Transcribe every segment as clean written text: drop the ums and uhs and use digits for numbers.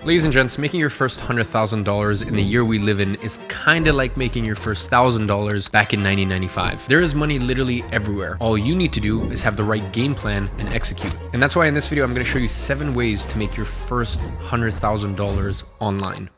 Ladies and gents, making your first $100,000 in the year we live in is kind of like making your first $1,000 back in 1995. There is money literally everywhere. All you need to do is have the right game plan and execute. And that's why in this video, I'm going to show you 7 ways to make your first $100,000 online.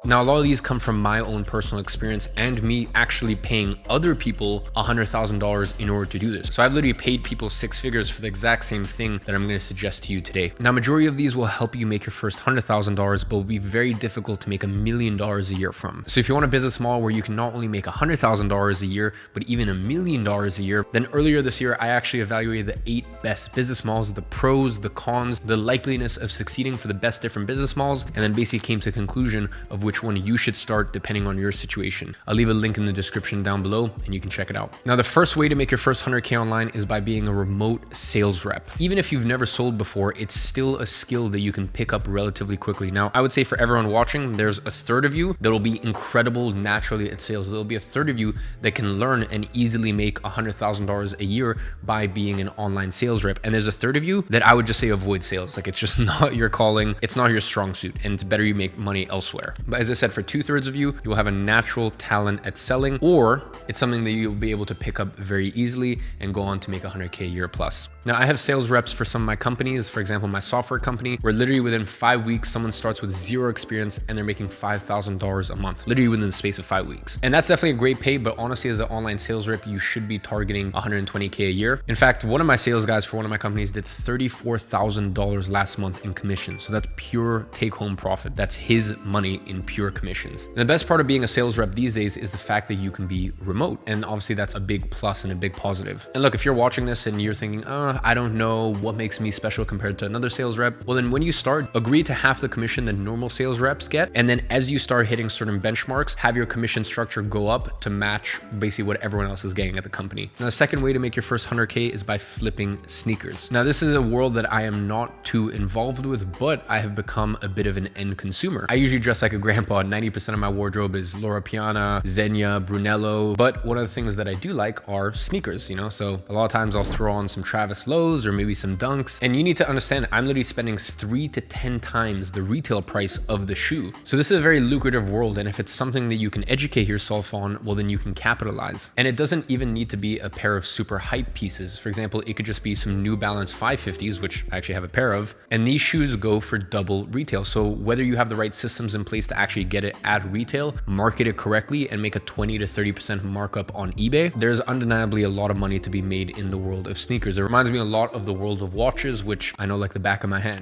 Now, a lot of these come from my own personal experience and me actually paying other people $100,000 in order to do this. So I've literally paid people 6 figures for the exact same thing that I'm going to suggest to you today. Now, majority of these will help you make your first $100,000, but will be very difficult to make $1 million a year from. So if you want a business model where you can not only make $100,000 a year, but even $1 million a year, then earlier this year, I actually evaluated the 8 best business models, the pros, the cons, the likeliness of succeeding for the best different business models, and then basically came to a conclusion of which one you should start depending on your situation. I'll leave a link in the description down below and you can check it out. Now, the first way to make your first 100K online is by being a remote sales rep. Even if you've never sold before, it's still a skill that you can pick up relatively quickly. Now, I would say for everyone watching, there's a third of you that will be incredible naturally at sales. There'll be a third of you that can learn and easily make $100,000 a year by being an online sales rep. And there's a third of you that I would just say avoid sales. Like, it's just not your calling. It's not your strong suit, and it's better you make money elsewhere. But as I said, for 2/3 of you, you will have a natural talent at selling, or it's something that you'll be able to pick up very easily and go on to make 100K a year plus. Now, I have sales reps for some of my companies. For example, my software company, where literally within 5 weeks, someone starts with 0 experience and they're making $5,000 a month, literally within the space of 5 weeks. And that's definitely a great pay, but honestly, as an online sales rep, you should be targeting 120K a year. In fact, one of my sales guys for one of my companies did $34,000 last month in commission. So that's pure take-home profit. That's his money in pure commissions. And the best part of being a sales rep these days is the fact that you can be remote. And obviously that's a big plus and a big positive. And look, if you're watching this and you're thinking, I don't know what makes me special compared to another sales rep. Well, then when you start, agree to half the commission that normal sales reps get. And then as you start hitting certain benchmarks, have your commission structure go up to match basically what everyone else is getting at the company. Now, the second way to make your first 100K is by flipping sneakers. Now, this is a world that I am not too involved with, but I have become a bit of an end consumer. I usually dress like a grandpa. 90% of my wardrobe is Loro Piana, Zegna, Brunello. But one of the things that I do like are sneakers, so a lot of times I'll throw on some Travis Lowe's or maybe some Dunks. And you need to understand, I'm literally spending 3 to 10 times the retail price of the shoe. So this is a very lucrative world. And if it's something that you can educate yourself on, well, then you can capitalize. And it doesn't even need to be a pair of super hype pieces. For example, it could just be some New Balance 550s, which I actually have a pair of. And these shoes go for double retail. So whether you have the right systems in place to actually get it at retail, market it correctly, and make a 20 to 30% markup on eBay, there's undeniably a lot of money to be made in the world of sneakers. It reminds me a lot of the world of watches, which I know like the back of my hand.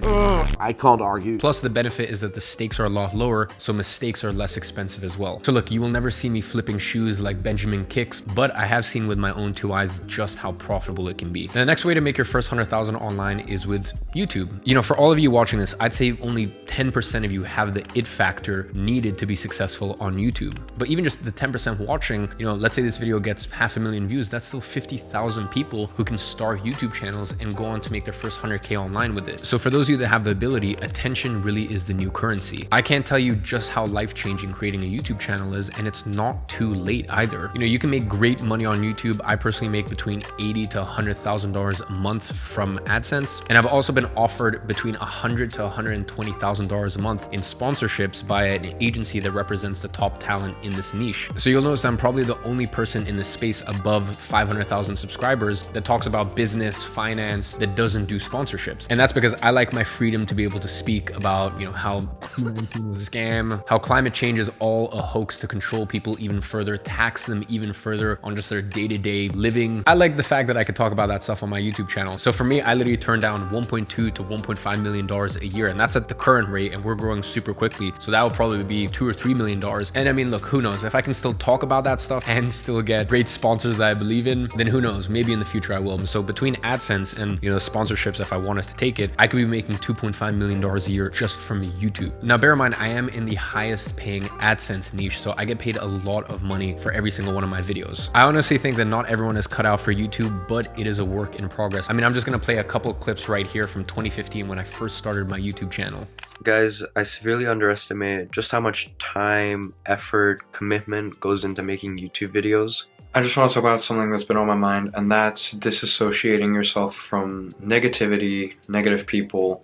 I can't argue. Plus, the benefit is that the stakes are a lot lower, so mistakes are less expensive as well. So look, you will never see me flipping shoes like Benjamin Kicks, but I have seen with my own 2 eyes just how profitable it can be. The next way to make your first 100,000 online is with YouTube. For all of you watching this, I'd say only 10% of you have the it factor needed to be successful on YouTube. But even just the 10% watching, let's say this video gets 500,000 views, that's still 50,000 people who can start YouTube channels and go on to make their first 100K online with it. So for those of you that have the ability, attention really is the new currency. I can't tell you just how life-changing creating a YouTube channel is, and it's not too late either. You can make great money on YouTube. I personally make between $80,000 to $100,000 a month from AdSense. And I've also been offered between $100,000 to $120,000 a month in sponsorships by an agency that represents the top talent in this niche. So you'll notice that I'm probably the only person in this space above 500,000 subscribers that talks about business, finance, that doesn't do sponsorships. And that's because I like my freedom to be able to speak about, how scam, how climate change is all a hoax to control people even further, tax them even further on just their day-to-day living. I like the fact that I could talk about that stuff on my YouTube channel. So for me, I literally turn down $1.2 to $1.5 million a year, and that's at the current rate, and we're growing super quickly. So that will probably be $2 or $3 million. And I mean, look, who knows? If I can still talk about that stuff and still get great sponsors that I believe in, then who knows? Maybe in the future I will. So between AdSense and sponsorships, if I wanted to take it, I could be making $2.5 million a year just from YouTube. Now, bear in mind, I am in the highest paying AdSense niche, so I get paid a lot of money for every single one of my videos. I honestly think that not everyone is cut out for YouTube, but it is a work in progress. I mean, I'm just gonna play a couple clips right here from 2015 when I first started my YouTube channel. Guys, I severely underestimate just how much time, effort, commitment goes into making YouTube videos. I just want to talk about something that's been on my mind, and that's disassociating yourself from negativity, negative people.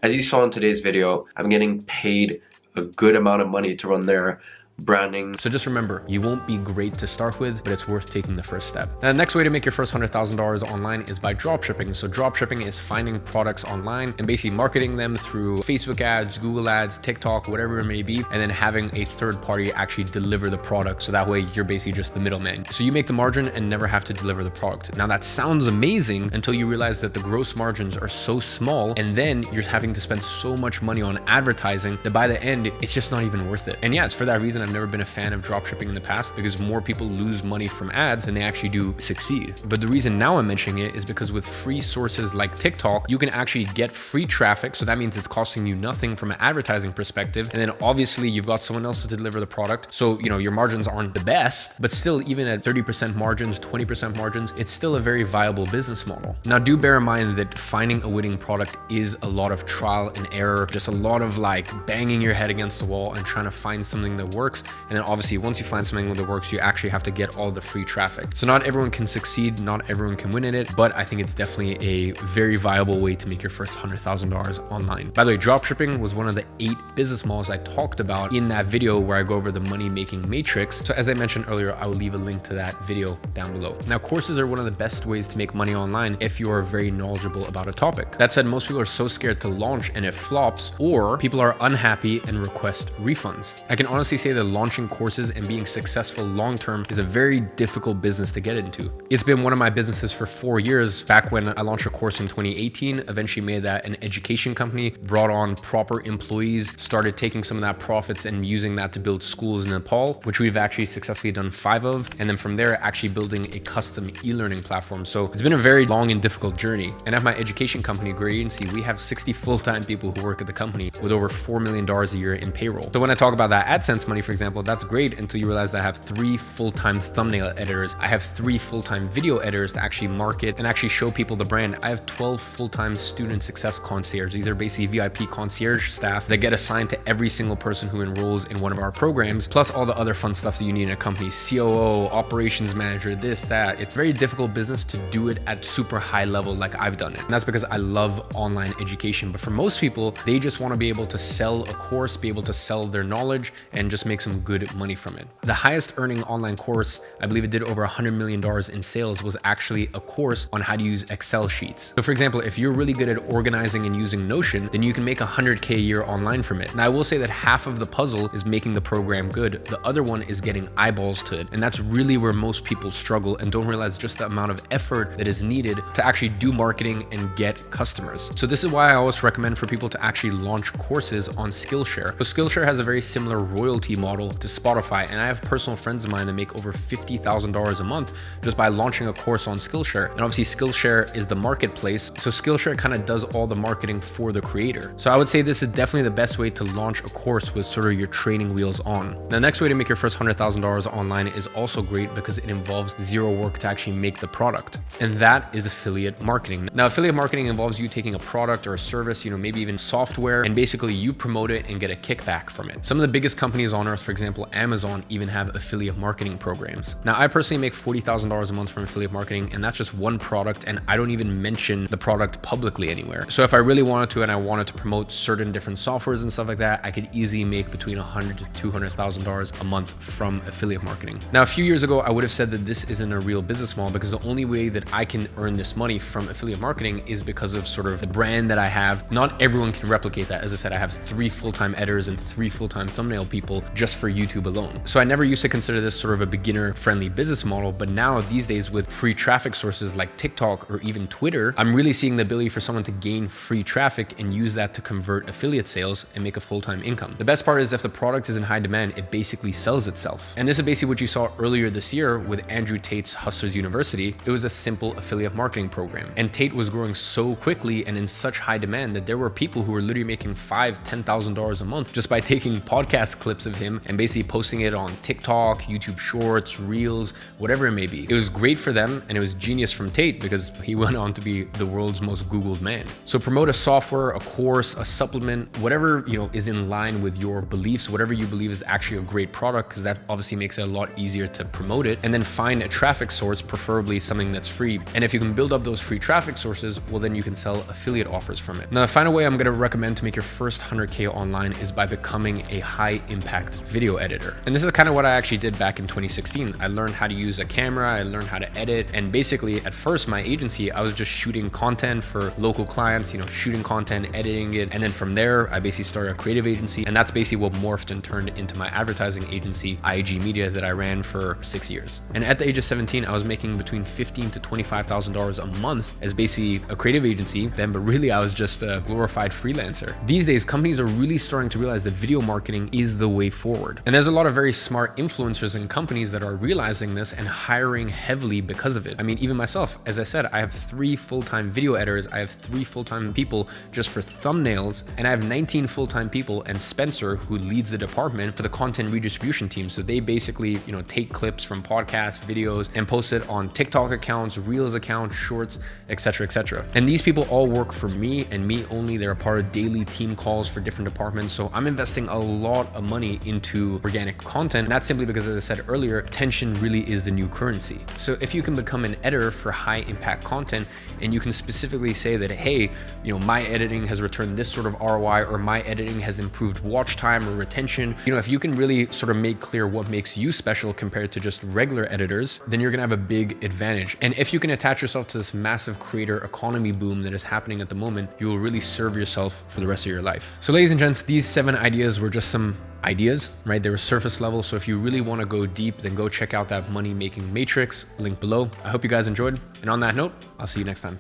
As you saw in today's video, I'm getting paid a good amount of money to run their branding. So just remember, you won't be great to start with, but it's worth taking the first step. Now, the next way to make your first $100,000 online is by dropshipping. So dropshipping is finding products online and basically marketing them through Facebook ads, Google ads, TikTok, whatever it may be, and then having a third party actually deliver the product. So that way you're basically just the middleman. So you make the margin and never have to deliver the product. Now that sounds amazing until you realize that the gross margins are so small, and then you're having to spend so much money on advertising that by the end, it's just not even worth it. And yeah, it's for that reason I've never been a fan of dropshipping in the past, because more people lose money from ads than they actually do succeed. But the reason now I'm mentioning it is because with free sources like TikTok, you can actually get free traffic. So that means it's costing you nothing from an advertising perspective. And then obviously you've got someone else to deliver the product. So, your margins aren't the best, but still, even at 30% margins, 20% margins, it's still a very viable business model. Now, do bear in mind that finding a winning product is a lot of trial and error, just a lot of banging your head against the wall and trying to find something that works. And then obviously once you find something that works, you actually have to get all the free traffic. So not everyone can succeed, not everyone can win in it, but I think it's definitely a very viable way to make your first $100,000 online. By the way, dropshipping was one of the 8 business models I talked about in that video where I go over the money making matrix. So as I mentioned earlier, I will leave a link to that video down below. Now, courses are one of the best ways to make money online if you are very knowledgeable about a topic. That said, most people are so scared to launch and it flops, or people are unhappy and request refunds. I can honestly say that launching courses and being successful long-term is a very difficult business to get into. It's been one of my businesses for 4 years. Back when I launched a course in 2018, eventually made that an education company, brought on proper employees, started taking some of that profits and using that to build schools in Nepal, which we've actually successfully done 5 of. And then from there, actually building a custom e-learning platform. So it's been a very long and difficult journey. And at my education company, Great Agency, we have 60 full-time people who work at the company with over $4 million a year in payroll. So when I talk about that AdSense money, for example, that's great until you realize that I have 3 full-time thumbnail editors. I have 3 full-time video editors to actually market and actually show people the brand. I have 12 full-time student success concierge. These are basically VIP concierge staff that get assigned to every single person who enrolls in one of our programs, plus all the other fun stuff that you need in a company, COO, operations manager, this, that. It's a very difficult business to do it at super high level like I've done it. And that's because I love online education. But for most people, they just want to be able to sell a course, be able to sell their knowledge, and just make some good money from it. The highest earning online course, I believe it did over $100 million in sales, was actually a course on how to use Excel sheets. So for example, if you're really good at organizing and using Notion, then you can make $100K a year online from it. Now I will say that half of the puzzle is making the program good. The other one is getting eyeballs to it. And that's really where most people struggle and don't realize just the amount of effort that is needed to actually do marketing and get customers. So this is why I always recommend for people to actually launch courses on Skillshare. So Skillshare has a very similar royalty model to Spotify, and I have personal friends of mine that make over $50,000 a month just by launching a course on Skillshare. And obviously Skillshare is the marketplace, so Skillshare kind of does all the marketing for the creator. So I would say this is definitely the best way to launch a course with sort of your training wheels on. The next way to make your first $100,000 online is also great because it involves zero work to actually make the product, and that is affiliate marketing. Now, affiliate marketing involves you taking a product or a service, maybe even software, and basically you promote it and get a kickback from it. Some of the biggest companies on earth, for example, Amazon, even have affiliate marketing programs. Now, I personally make $40,000 a month from affiliate marketing, and that's just one product, and I don't even mention the product publicly anywhere. So if I really wanted to and I wanted to promote certain different softwares and stuff like that, I could easily make between $100,000 to $200,000 a month from affiliate marketing. Now, a few years ago, I would have said that this isn't a real business model because the only way that I can earn this money from affiliate marketing is because of sort of the brand that I have. Not everyone can replicate that. As I said, I have 3 full-time editors and 3 full-time thumbnail people just for YouTube alone. So I never used to consider this sort of a beginner-friendly business model, but now these days with free traffic sources like TikTok or even Twitter, I'm really seeing the ability for someone to gain free traffic and use that to convert affiliate sales and make a full-time income. The best part is if the product is in high demand, it basically sells itself. And this is basically what you saw earlier this year with Andrew Tate's Hustlers University. It was a simple affiliate marketing program. And Tate was growing so quickly and in such high demand that there were people who were literally making $5,000 to $10,000 a month just by taking podcast clips of him them and basically posting it on TikTok, YouTube Shorts, Reels, whatever it may be. It was great for them, and it was genius from Tate because he went on to be the world's most Googled man. So promote a software, a course, a supplement, whatever, is in line with your beliefs, whatever you believe is actually a great product, because that obviously makes it a lot easier to promote it. And then find a traffic source, preferably something that's free. And if you can build up those free traffic sources, well, then you can sell affiliate offers from it. Now, the final way I'm going to recommend to make your first 100K online is by becoming a high impact video editor. And this is kind of what I actually did back in 2016. I learned how to use a camera, I learned how to edit, and basically at first my agency, I was just shooting content for local clients, shooting content, editing it. And then from there, I basically started a creative agency, and that's basically what morphed and turned into my advertising agency, IG Media, that I ran for 6 years. And at the age of 17, I was making between $15,000 to $25,000 a month as basically a creative agency then, but really I was just a glorified freelancer. These days, companies are really starting to realize that video marketing is the way forward. And there's a lot of very smart influencers and companies that are realizing this and hiring heavily because of it. I mean, even myself, as I said, I have 3 full-time video editors, I have 3 full-time people just for thumbnails, and I have 19 full-time people, and Spencer, who leads the department, for the content redistribution team. So they basically, take clips from podcasts, videos, and post it on TikTok accounts, Reels accounts, Shorts, etc., etc. And these people all work for me and me only. They're a part of daily team calls for different departments. So I'm investing a lot of money into organic content. And that's simply because, as I said earlier, attention really is the new currency. So if you can become an editor for high impact content, and you can specifically say that, hey, my editing has returned this sort of ROI, or my editing has improved watch time or retention. If you can really sort of make clear what makes you special compared to just regular editors, then you're gonna have a big advantage. And if you can attach yourself to this massive creator economy boom that is happening at the moment, you will really serve yourself for the rest of your life. So ladies and gents, these 7 ideas were just some ideas, right? They were surface level. So if you really want to go deep, then go check out that money making matrix, link below. I hope you guys enjoyed. And on that note, I'll see you next time.